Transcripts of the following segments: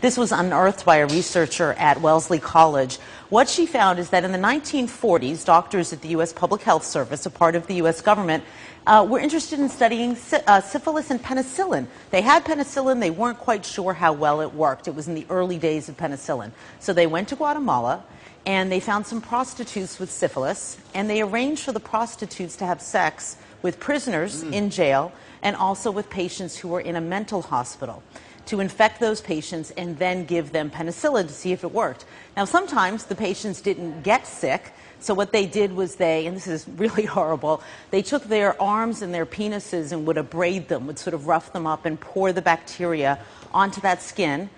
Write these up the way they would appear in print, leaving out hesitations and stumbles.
This was unearthed by a researcher at Wellesley College. What she found is that in the 1940s, doctors at the U.S. Public Health Service, a part of the U.S. government, were interested in studying syphilis and penicillin. They had penicillin. They weren't quite sure how well it worked. It was in the early days of penicillin. So they went to Guatemala, and they found some prostitutes with syphilis, and they arranged for the prostitutes to have sex with prisoners in jail and also with patients who were in a mental hospital, to infect those patients and then give them penicillin to see if it worked. Now, sometimes the patients didn't get sick, so what they did was and this is really horrible, they took their arms and their penises and would abrade them, would sort of rough them up and pour the bacteria onto that skin.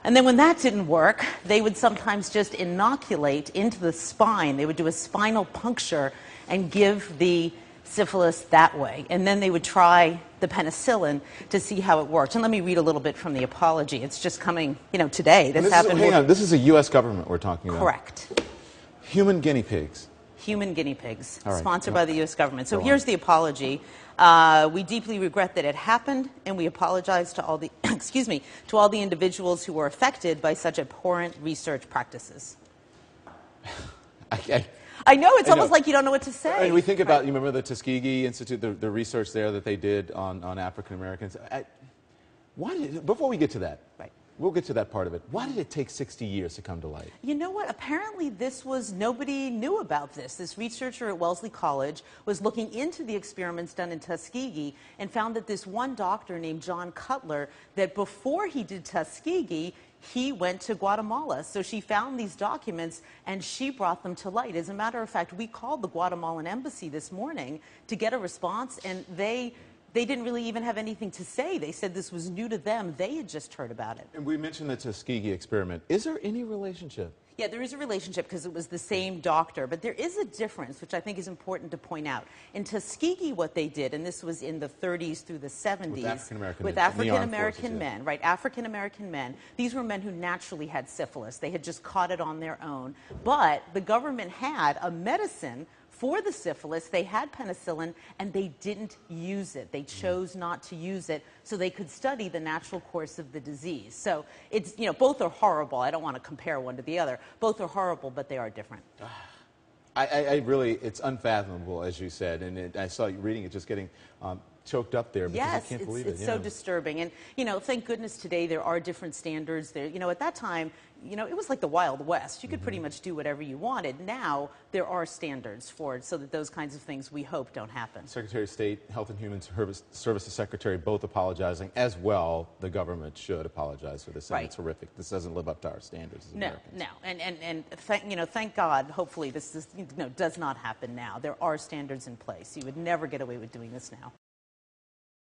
And then when that didn't work, they would sometimes just inoculate into the spine. They would do a spinal puncture and give the syphilis that way. And then they would try the penicillin to see how it worked. And let me read a little bit from the apology. It's just coming, today. This happened. Hang on, this is a U.S. government we're talking about. Correct. Human guinea pigs. Human guinea pigs, All right. sponsored by the U.S. government. So Go here's on. the apology. We deeply regret that it happened, and we apologize to all the, to all the individuals who were affected by such abhorrent research practices. I know, it's almost like you don't know what to say. And we think about, you remember the Tuskegee Institute, the research there that they did on African Americans. Before we get to that, we'll get to that part of it. Why did it take 60 years to come to light? You know what? Apparently nobody knew about this. This researcher at Wellesley College was looking into the experiments done in Tuskegee and found that this one doctor named John Cutler, that before he did Tuskegee, he went to Guatemala. So she found these documents and she brought them to light. As a matter of fact, we called the Guatemalan embassy this morning to get a response, and they didn't really even have anything to say. They said this was new to them. They had just heard about it. And we mentioned the Tuskegee experiment. Is there any relationship? Yeah, there is a relationship because it was the same doctor. But there is a difference, which I think is important to point out. In Tuskegee, what they did, and this was in the 30s through the 70s, with African-American men, right, African-American men. These were men who naturally had syphilis. They had just caught it on their own. But the government had a medicine for the syphilis. They had penicillin, and they didn't use it. They chose not to use it so they could study the natural course of the disease. So it's, both are horrible. I don't want to compare one to the other. Both are horrible, but they are different. I really, it's unfathomable, as you said, and I saw you reading it just getting choked up there because I can't believe it. It's so disturbing. And, thank goodness today there are different standards. There, at that time, it was like the Wild West. You could pretty much do whatever you wanted. Now there are standards for it so that those kinds of things, we hope, don't happen. Secretary of State, Health and Human Services Secretary, both apologizing. As well, the government should apologize for this. And it's horrific. This doesn't live up to our standards as Americans. No. And thank God, hopefully this does not happen now. There are standards in place. You would never get away with doing this now.